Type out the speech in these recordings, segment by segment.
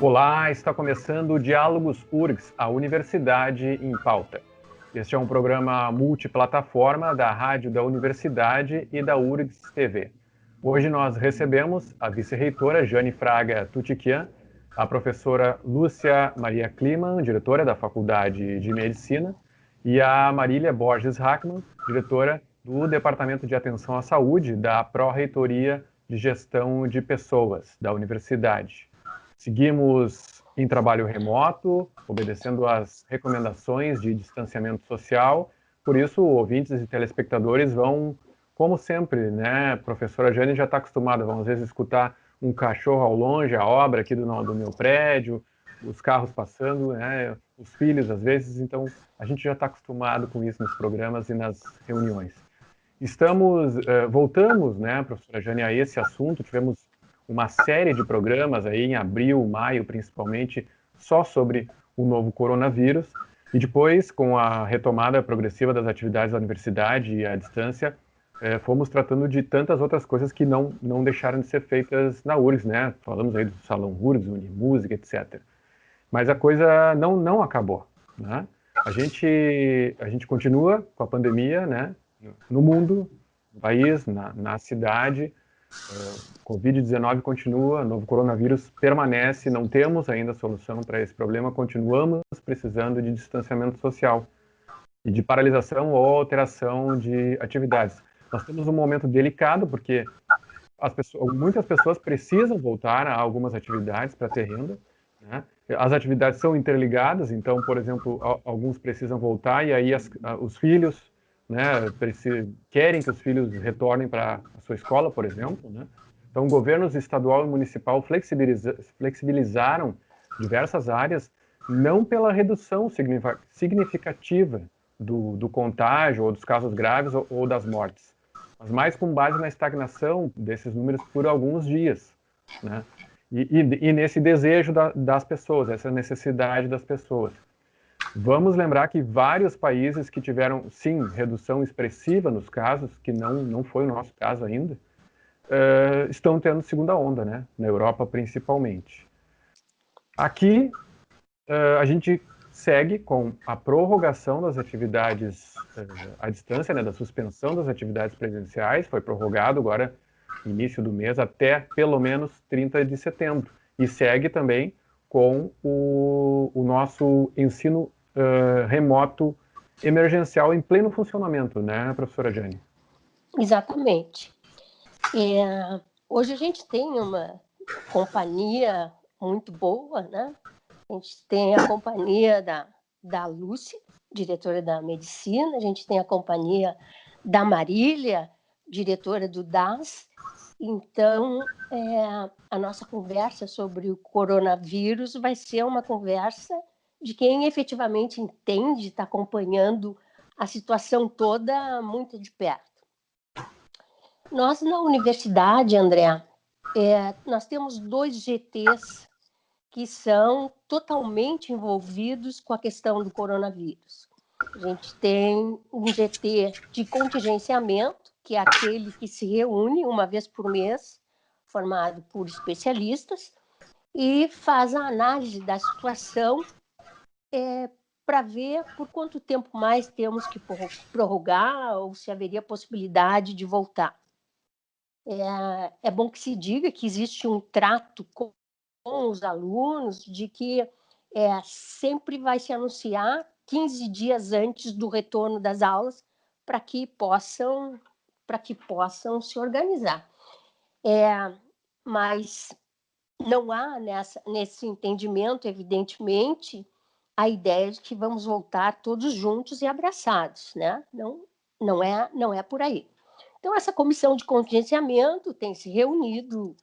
Olá, está começando o Diálogos URGS, a Universidade em Pauta. Este é um programa multiplataforma da Rádio da Universidade e da URGS TV. Hoje nós recebemos a vice-reitora Jane Fraga Tutiquian, a professora Lúcia Maria Kliman, diretora da Faculdade de Medicina, e a Marília Borges Hackman, diretora do Departamento de Atenção à Saúde da Pró-Reitoria de Gestão de Pessoas da Universidade. Seguimos em trabalho remoto, obedecendo às recomendações de distanciamento social. Por isso, ouvintes e telespectadores vão, como sempre, né? A professora Jane já está acostumada, vão às vezes escutar um cachorro ao longe, a obra aqui do meu prédio, os carros passando, né? Os filhos às vezes. Então, a gente já está acostumado com isso nos programas e nas reuniões. Voltamos, né, professora Jane, a esse assunto. Tivemos uma série de programas aí em abril, maio, principalmente, só sobre o novo coronavírus. E depois, com a retomada progressiva das atividades da universidade e à distância, fomos tratando de tantas outras coisas que não deixaram de ser feitas na URGS, né? Falamos aí do Salão URGS, Unimúsica, etc. Mas a coisa não acabou, né? A gente continua com a pandemia, né? No mundo, no país, na cidade. Covid-19 continua, novo coronavírus permanece, não temos ainda solução para esse problema, continuamos precisando de distanciamento social e de paralisação ou alteração de atividades. Nós temos um momento delicado, porque muitas pessoas precisam voltar a algumas atividades para ter renda, né? As atividades são interligadas, então, por exemplo, alguns precisam voltar e aí os filhos, né, querem que os filhos retornem para a sua escola, por exemplo, né? Então, governos estadual e municipal flexibilizaram diversas áreas, não pela redução significativa do contágio, ou dos casos graves, ou das mortes, mas mais com base na estagnação desses números por alguns dias, né? E nesse desejo das pessoas, essa necessidade das pessoas. Vamos lembrar que vários países que tiveram, sim, redução expressiva nos casos, que não foi o nosso caso ainda, estão tendo segunda onda, né? Na Europa, principalmente. Aqui, a gente segue com a prorrogação das atividades à distância, né? Da suspensão das atividades presenciais, foi prorrogado agora, início do mês, até pelo menos 30 de setembro. E segue também com o nosso ensino remoto emergencial em pleno funcionamento, né, professora Jane? Exatamente. Hoje a gente tem uma companhia muito boa, né? A gente tem a companhia da Lúcia, diretora da Medicina, a gente tem a companhia da Marília, diretora do DAS. Então, a nossa conversa sobre o coronavírus vai ser uma conversa de quem efetivamente entende, está acompanhando a situação toda muito de perto. Nós, na universidade, André, nós temos 2 GTs que são totalmente envolvidos com a questão do coronavírus. A gente tem um GT de contingenciamento, que é aquele que se reúne uma vez por mês, formado por especialistas, e faz a análise da situação para ver por quanto tempo mais temos que prorrogar ou se haveria possibilidade de voltar. É bom que se diga que existe um trato com os alunos de que sempre vai se anunciar 15 dias antes do retorno das aulas para que possam se organizar. Mas não há nesse entendimento, evidentemente, a ideia de que vamos voltar todos juntos e abraçados, né? Não é por aí. Então, essa comissão de contingenciamento tem se reunido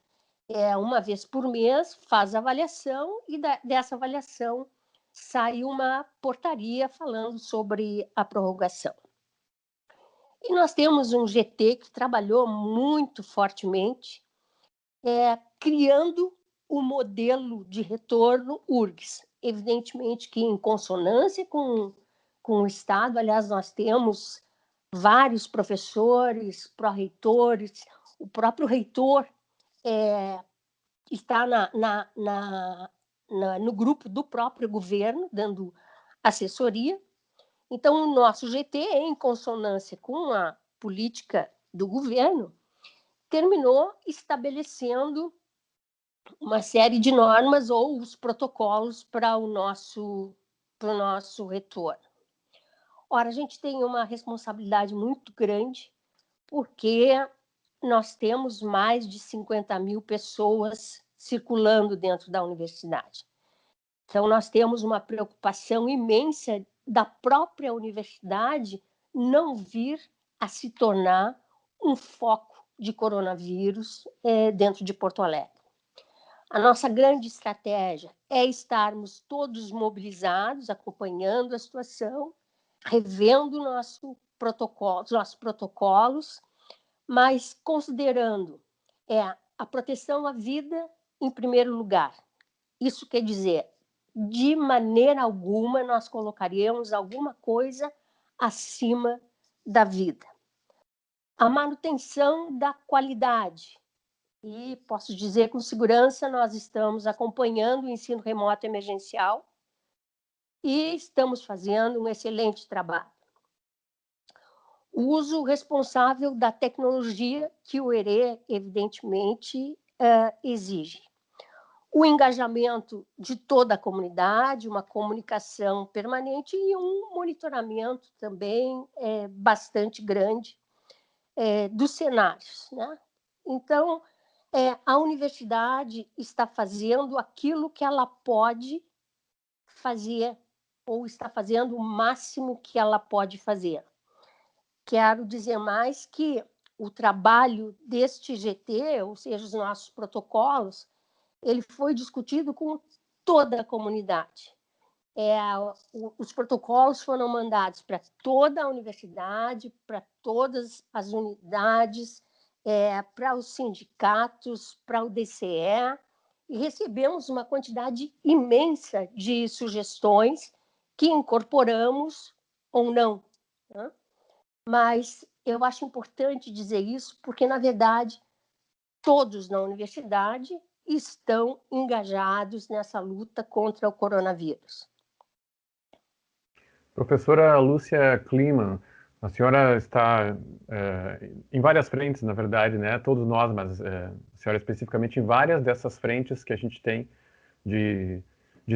uma vez por mês, faz avaliação e dessa avaliação sai uma portaria falando sobre a prorrogação. E nós temos um GT que trabalhou muito fortemente criando o modelo de retorno URGS. Evidentemente que em consonância com o Estado, aliás, nós temos vários professores, pró-reitores, O próprio reitor está no grupo do próprio governo, dando assessoria. Então, o nosso GT, em consonância com a política do governo, terminou estabelecendo uma série de normas ou os protocolos para o nosso retorno. Ora, a gente tem uma responsabilidade muito grande, porque nós temos mais de 50 mil pessoas circulando dentro da universidade. Então, nós temos uma preocupação imensa da própria universidade não vir a se tornar um foco de coronavírus dentro de Porto Alegre. A nossa grande estratégia é estarmos todos mobilizados, acompanhando a situação, revendo nossos protocolos, mas considerando a proteção à vida em primeiro lugar. Isso quer dizer, de maneira alguma nós colocaríamos alguma coisa acima da vida. A manutenção da qualidade. E posso dizer com segurança, nós estamos acompanhando o ensino remoto emergencial e estamos fazendo um excelente trabalho. O uso responsável da tecnologia que o ERE, evidentemente, exige. O engajamento de toda a comunidade, uma comunicação permanente e um monitoramento também bastante grande dos cenários, né? Então, a universidade está fazendo aquilo que ela pode fazer, ou está fazendo o máximo que ela pode fazer. Quero dizer mais que o trabalho deste GT, ou seja, os nossos protocolos, ele foi discutido com toda a comunidade. Os protocolos foram mandados para toda a universidade, para todas as unidades, para os sindicatos, para o DCE, e recebemos uma quantidade imensa de sugestões que incorporamos ou não, né? Mas eu acho importante dizer isso porque, na verdade, todos na universidade estão engajados nessa luta contra o coronavírus. Professora Lúcia Kliman, a senhora está em várias frentes, na verdade, né? Todos nós, mas a senhora especificamente em várias dessas frentes que a gente tem de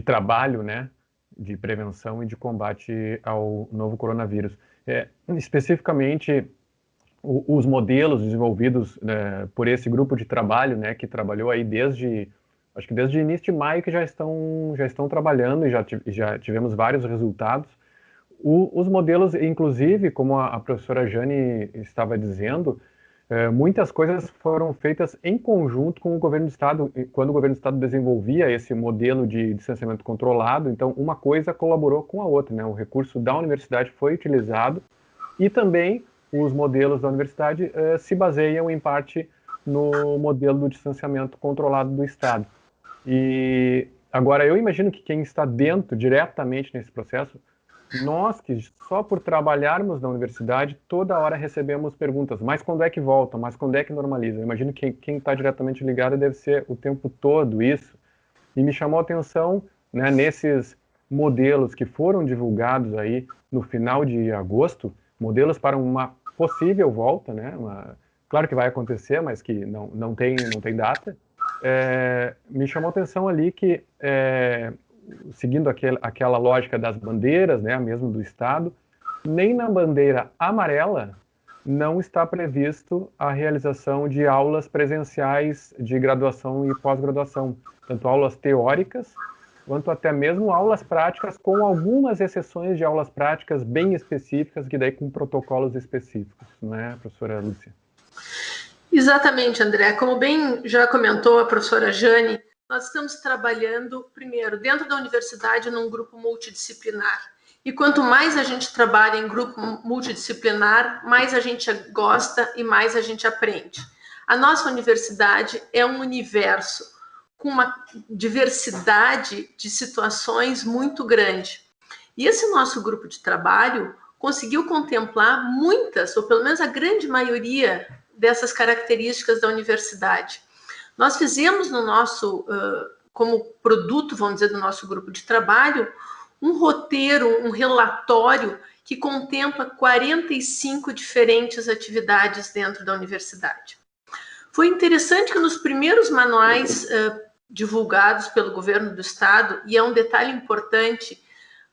trabalho, né? De prevenção e de combate ao novo coronavírus. Especificamente, os modelos desenvolvidos por esse grupo de trabalho, né? Que trabalhou aí acho que desde o início de maio, que já estão trabalhando e já tivemos vários resultados. Os modelos, inclusive, como a professora Jane estava dizendo, muitas coisas foram feitas em conjunto com o governo do Estado, quando o governo do Estado desenvolvia esse modelo de distanciamento controlado, então uma coisa colaborou com a outra, né? O recurso da universidade foi utilizado e também os modelos da universidade se baseiam, em parte, no modelo do distanciamento controlado do Estado. E agora, eu imagino que quem está dentro, diretamente nesse processo, nós que só por trabalharmos na universidade, toda hora recebemos perguntas, mas quando é que volta, mas quando é que normaliza? Eu imagino que quem está diretamente ligado deve ser o tempo todo isso. E me chamou a atenção, né, nesses modelos que foram divulgados aí no final de agosto, modelos para uma possível volta, né, claro que vai acontecer, mas que não tem data. Me chamou a atenção ali que seguindo aquela lógica das bandeiras, né, mesmo do Estado, nem na bandeira amarela não está previsto a realização de aulas presenciais de graduação e pós-graduação, tanto aulas teóricas, quanto até mesmo aulas práticas, com algumas exceções de aulas práticas bem específicas, que daí com protocolos específicos, não é, professora Lúcia? Exatamente, André. Como bem já comentou a professora Jane, nós estamos trabalhando, primeiro, dentro da universidade, num grupo multidisciplinar. E quanto mais a gente trabalha em grupo multidisciplinar, mais a gente gosta e mais a gente aprende. A nossa universidade é um universo com uma diversidade de situações muito grande. E esse nosso grupo de trabalho conseguiu contemplar muitas, ou pelo menos a grande maioria dessas características da universidade. Nós fizemos no nosso, como produto, vamos dizer, do nosso grupo de trabalho, um roteiro, um relatório que contempla 45 diferentes atividades dentro da universidade. Foi interessante que nos primeiros manuais divulgados pelo governo do estado, e é um detalhe importante,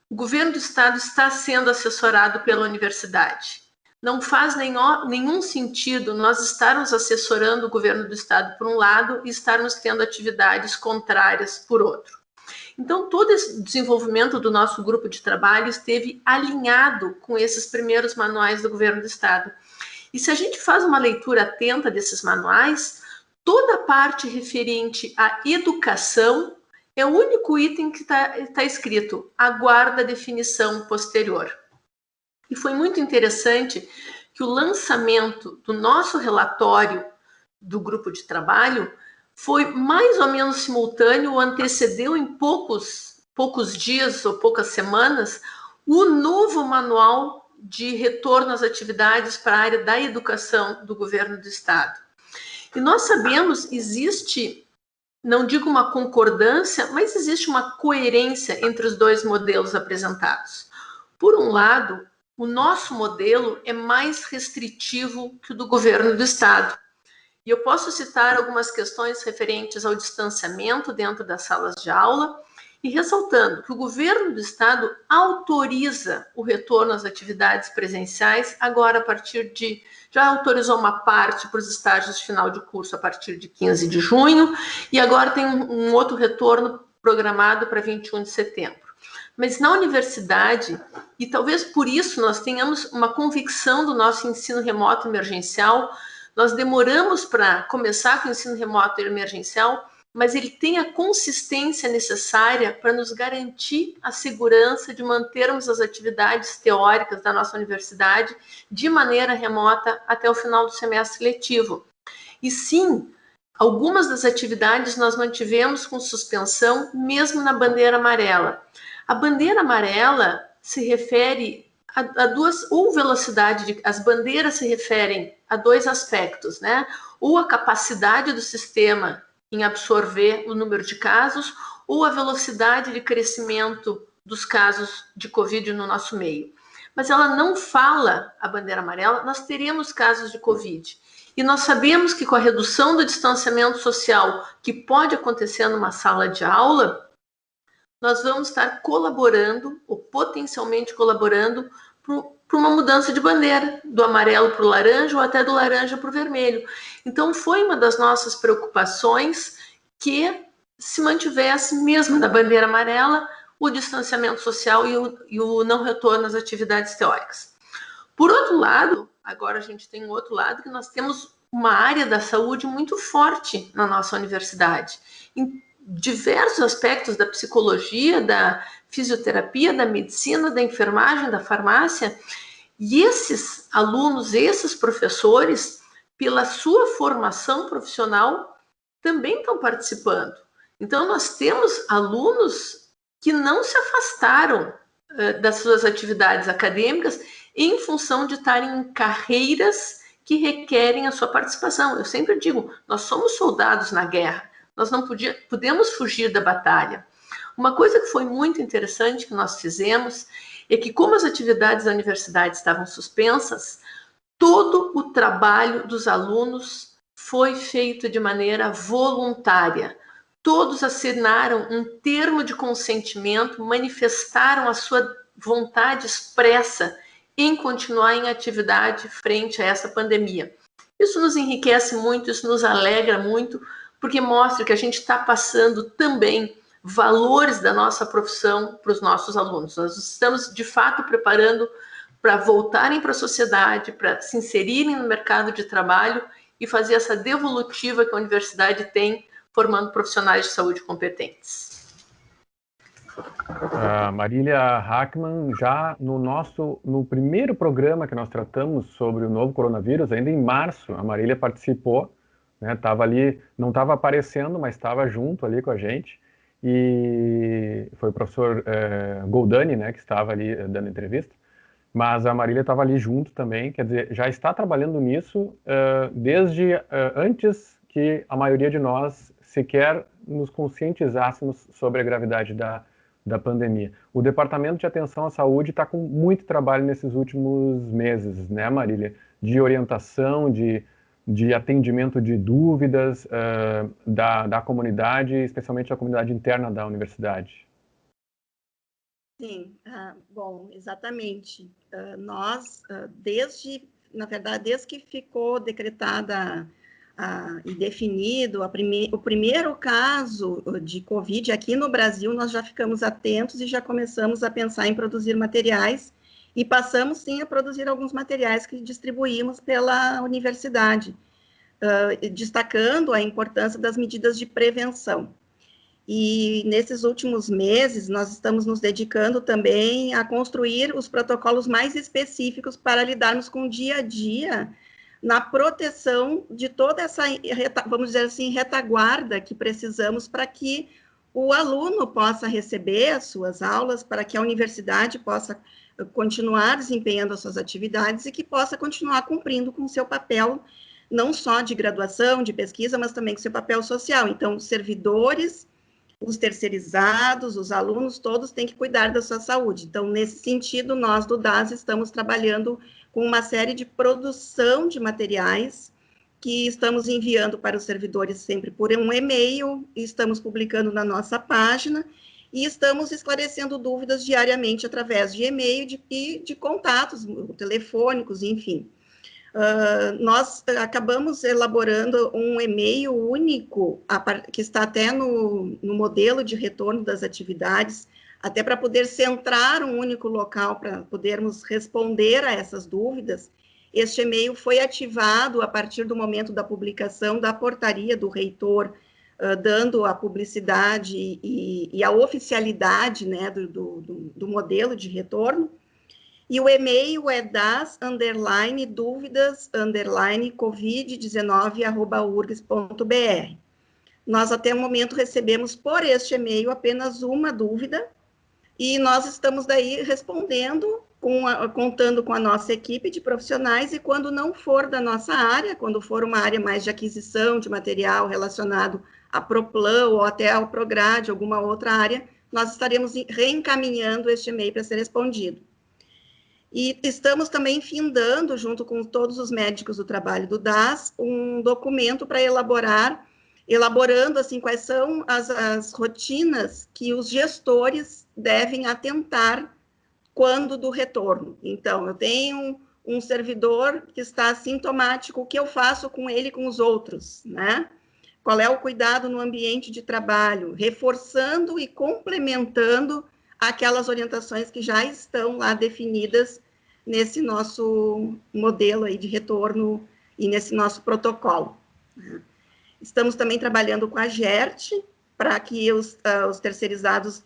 o governo do estado está sendo assessorado pela universidade. Não faz nenhum sentido nós estarmos assessorando o governo do estado por um lado e estarmos tendo atividades contrárias por outro. Então, todo esse desenvolvimento do nosso grupo de trabalho esteve alinhado com esses primeiros manuais do governo do estado. E se a gente faz uma leitura atenta desses manuais, toda a parte referente à educação é o único item que está escrito, aguarda definição posterior. E foi muito interessante que o lançamento do nosso relatório do grupo de trabalho foi mais ou menos simultâneo, antecedeu em poucos dias ou poucas semanas o novo manual de retorno às atividades para a área da educação do governo do estado. E nós sabemos, existe, não digo uma concordância, mas existe uma coerência entre os dois modelos apresentados. Por um lado, o nosso modelo é mais restritivo que o do governo do estado. E eu posso citar algumas questões referentes ao distanciamento dentro das salas de aula e ressaltando que o governo do estado autoriza o retorno às atividades presenciais agora a partir de, já autorizou uma parte para os estágios de final de curso a partir de 15 de junho e agora tem um outro retorno programado para 21 de setembro. Mas na universidade, e talvez por isso nós tenhamos uma convicção do nosso ensino remoto emergencial, nós demoramos para começar com o ensino remoto emergencial, mas ele tem a consistência necessária para nos garantir a segurança de mantermos as atividades teóricas da nossa universidade de maneira remota até o final do semestre letivo. E sim, algumas das atividades nós mantivemos com suspensão, mesmo na bandeira amarela. A bandeira amarela se refere a duas, ou velocidade, as bandeiras se referem a dois aspectos, né? Ou a capacidade do sistema em absorver o número de casos, ou a velocidade de crescimento dos casos de Covid no nosso meio. Mas ela não fala, a bandeira amarela, nós teremos casos de Covid. E nós sabemos que com a redução do distanciamento social que pode acontecer numa sala de aula, nós vamos estar colaborando, ou potencialmente colaborando, para uma mudança de bandeira, do amarelo para o laranja ou até do laranja para o vermelho. Então, foi uma das nossas preocupações que se mantivesse, mesmo na bandeira amarela, o distanciamento social e o não retorno às atividades teóricas. Por outro lado, agora a gente tem um outro lado, que nós temos uma área da saúde muito forte na nossa universidade. Em diversos aspectos da psicologia, da fisioterapia, da medicina, da enfermagem, da farmácia, e esses alunos, esses professores, pela sua formação profissional, também estão participando. Então, nós temos alunos que não se afastaram das suas atividades acadêmicas em função de estarem em carreiras que requerem a sua participação. Eu sempre digo, nós somos soldados na guerra, nós não podemos fugir da batalha. Uma coisa que foi muito interessante que nós fizemos é que, como as atividades da universidade estavam suspensas, todo o trabalho dos alunos foi feito de maneira voluntária. Todos assinaram um termo de consentimento, manifestaram a sua vontade expressa em continuar em atividade frente a essa pandemia. Isso nos enriquece muito, isso nos alegra muito, porque mostra que a gente está passando também valores da nossa profissão para os nossos alunos. Nós estamos, de fato, preparando para voltarem para a sociedade, para se inserirem no mercado de trabalho e fazer essa devolutiva que a universidade tem, formando profissionais de saúde competentes. Marília Hackman, já no primeiro programa que nós tratamos sobre o novo coronavírus, ainda em março, a Marília participou, né, estava ali, não estava aparecendo, mas estava junto ali com a gente, e foi o professor Goldani, né, que estava ali dando entrevista, mas a Marília estava ali junto também, quer dizer, já está trabalhando nisso desde antes que a maioria de nós sequer nos conscientizássemos sobre a gravidade da pandemia. O Departamento de Atenção à Saúde está com muito trabalho nesses últimos meses, né, Marília? De orientação, de atendimento de dúvidas da comunidade, especialmente da comunidade interna da universidade. Sim, bom, exatamente. Nós, na verdade, desde que ficou decretada e definido o primeiro caso de Covid aqui no Brasil, nós já ficamos atentos e já começamos a pensar em produzir materiais e passamos, sim, a produzir alguns materiais que distribuímos pela universidade, destacando a importância das medidas de prevenção. E nesses últimos meses, nós estamos nos dedicando também a construir os protocolos mais específicos para lidarmos com o dia a dia na proteção de toda essa, vamos dizer assim, retaguarda que precisamos para que o aluno possa receber as suas aulas, para que a universidade possa continuar desempenhando as suas atividades e que possa continuar cumprindo com o seu papel, não só de graduação, de pesquisa, mas também com o seu papel social. Então, os servidores, os terceirizados, os alunos, todos têm que cuidar da sua saúde. Então, nesse sentido, nós do DAS estamos trabalhando com uma série de produção de materiais que estamos enviando para os servidores sempre por um e-mail, estamos publicando na nossa página e estamos esclarecendo dúvidas diariamente através de e-mail e de contatos telefônicos, enfim. Nós acabamos elaborando um e-mail único, que está até no modelo de retorno das atividades, até para poder centrar um único local para podermos responder a essas dúvidas. Este e-mail foi ativado a partir do momento da publicação da portaria do reitor, dando a publicidade e a oficialidade, né, do modelo de retorno. E o e-mail é das_dúvidas_covid19@urgs.br. Nós, até o momento, recebemos por este e-mail apenas uma dúvida, e nós estamos daí respondendo, contando com a nossa equipe de profissionais, e quando não for da nossa área, quando for uma área mais de aquisição de material relacionado a Proplan ou até ao Prograde, alguma outra área, nós estaremos reencaminhando este e-mail para ser respondido. E estamos também findando, junto com todos os médicos do trabalho do DAS, um documento para elaborando assim, quais são as rotinas que os gestores devem atentar quando do retorno. Então, eu tenho um servidor que está assintomático, o que eu faço com ele e com os outros, né? Qual é o cuidado no ambiente de trabalho, reforçando e complementando aquelas orientações que já estão lá definidas nesse nosso modelo aí de retorno e nesse nosso protocolo. Estamos também trabalhando com a GERT, para que os terceirizados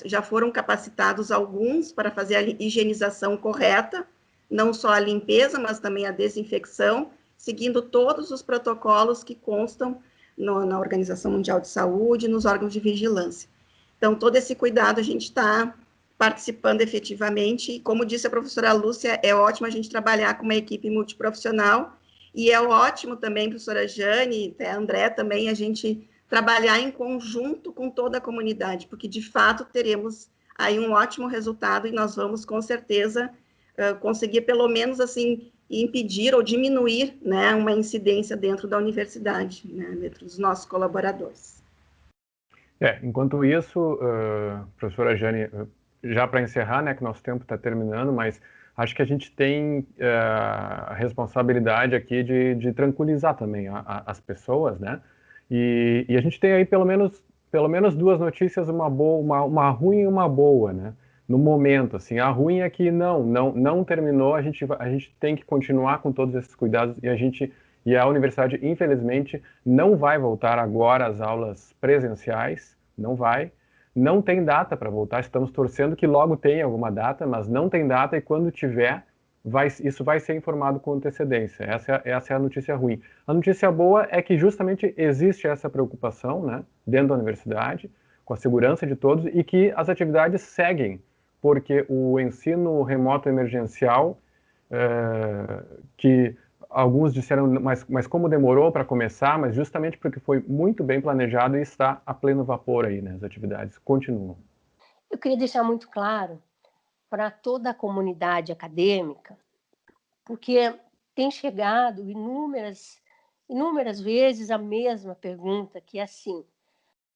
já foram capacitados alguns para fazer a higienização correta, não só a limpeza, mas também a desinfecção, seguindo todos os protocolos que constam na Organização Mundial de Saúde, nos órgãos de vigilância. Então, todo esse cuidado a gente está participando efetivamente, e como disse a professora Lúcia, é ótimo a gente trabalhar com uma equipe multiprofissional, e é ótimo também, professora Jane, até a André também, a gente trabalhar em conjunto com toda a comunidade, porque de fato teremos aí um ótimo resultado, e nós vamos com certeza conseguir pelo menos assim impedir ou diminuir, né, uma incidência dentro da universidade, né, dentro dos nossos colaboradores. Enquanto isso, professora Jane, já para encerrar, né, que nosso tempo está terminando, mas acho que a gente tem a responsabilidade aqui de tranquilizar também as pessoas, né, e a gente tem aí pelo menos duas notícias, uma ruim e uma boa, né, no momento, assim. A ruim é que não terminou, a gente tem que continuar com todos esses cuidados, e a universidade, infelizmente, não vai voltar agora às aulas presenciais, não tem data para voltar, estamos torcendo que logo tenha alguma data, mas não tem data, e quando tiver, isso vai ser informado com antecedência. Essa é a notícia ruim. A notícia boa é que justamente existe essa preocupação, né, dentro da universidade, com a segurança de todos, e que as atividades seguem porque o ensino remoto emergencial, que alguns disseram, mas como demorou para começar, mas justamente porque foi muito bem planejado e está a pleno vapor aí, né? As atividades continuam. Eu queria deixar muito claro para toda a comunidade acadêmica, porque tem chegado inúmeras vezes a mesma pergunta, que é assim: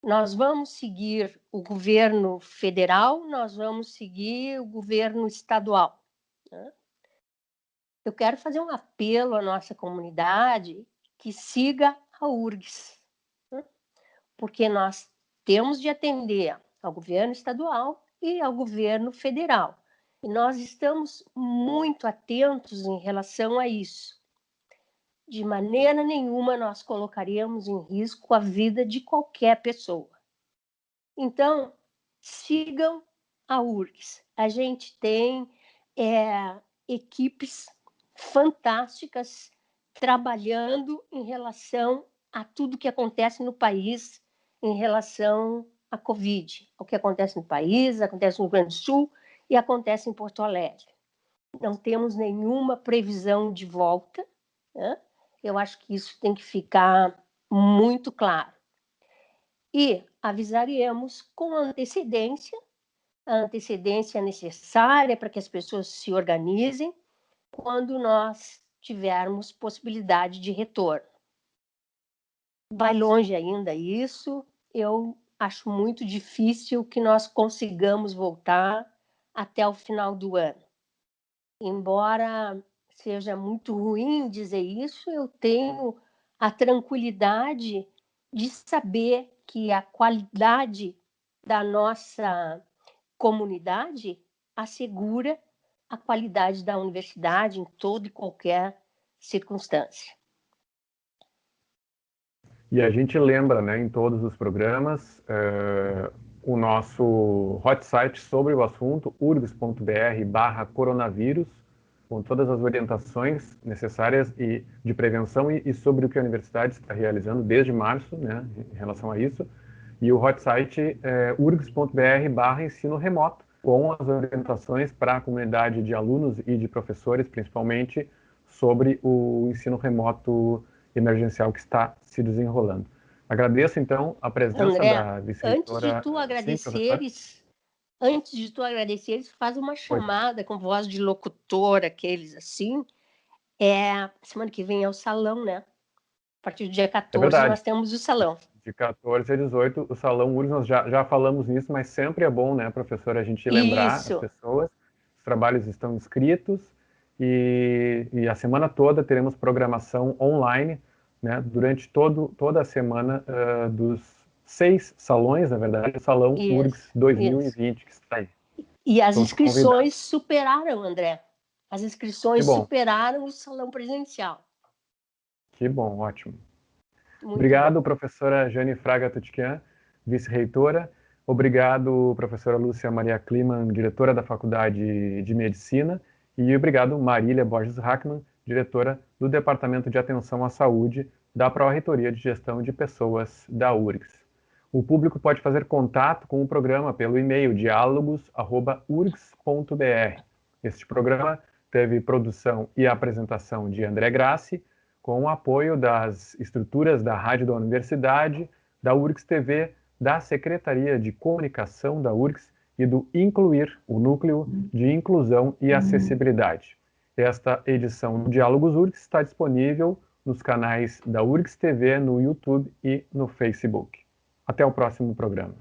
nós vamos seguir o governo federal, nós vamos seguir o governo estadual, né? Eu quero fazer um apelo à nossa comunidade que siga a URGS, né? Porque nós temos de atender ao governo estadual e ao governo federal. E nós estamos muito atentos em relação a isso. De maneira nenhuma nós colocaríamos em risco a vida de qualquer pessoa. Então, sigam a URGS. A gente tem equipes fantásticas trabalhando em relação a tudo que acontece no país em relação à Covid. O que acontece no país, acontece no Rio Grande do Sul e acontece em Porto Alegre. Não temos nenhuma previsão de volta, né? Eu acho que isso tem que ficar muito claro. E avisaremos com antecedência, a antecedência necessária para que as pessoas se organizem quando nós tivermos possibilidade de retorno. Vai longe ainda isso, eu acho muito difícil que nós consigamos voltar até o final do ano. Embora seja muito ruim dizer isso, eu tenho a tranquilidade de saber que a qualidade da nossa comunidade assegura a qualidade da universidade em toda e qualquer circunstância. E a gente lembra, né, em todos os programas, o nosso hot site sobre o assunto, urgs.br/coronavírus, com todas as orientações necessárias e de prevenção e sobre o que a universidade está realizando desde março, né, em relação a isso. E o hot site é urgs.br/ensino remoto, com as orientações para a comunidade de alunos e de professores, principalmente, sobre o ensino remoto emergencial que está se desenrolando. Agradeço, então, a presença André, da vice-reitora. Antes de tu agradeceres, faz uma chamada com voz de locutor, aqueles assim. Semana que vem é o salão, né? A partir do dia 14 nós temos o salão. De 14 a 18, o Salão URGS, nós já falamos nisso, mas sempre é bom, né, professora, a gente lembrar as pessoas. Os trabalhos estão inscritos e a semana toda teremos programação online, né, durante toda a semana dos 6 salões, na verdade, o Salão URGS 2020 que está aí. E as inscrições superaram, André. As inscrições superaram o salão presencial. Que bom, ótimo. Obrigado, professora Jane Fraga Tutkian, vice-reitora. Obrigado, professora Lúcia Maria Kliman, diretora da Faculdade de Medicina. E obrigado, Marília Borges Hackman, diretora do Departamento de Atenção à Saúde da Pró-Reitoria de Gestão de Pessoas da URGS. O público pode fazer contato com o programa pelo e-mail dialogos@urgs.br. Este programa teve produção e apresentação de André Grassi, com o apoio das estruturas da Rádio da Universidade, da URGS TV, da Secretaria de Comunicação da URGS e do Incluir, o Núcleo de Inclusão e Acessibilidade. Esta edição do Diálogos URGS está disponível nos canais da URGS TV, no YouTube e no Facebook. Até o próximo programa.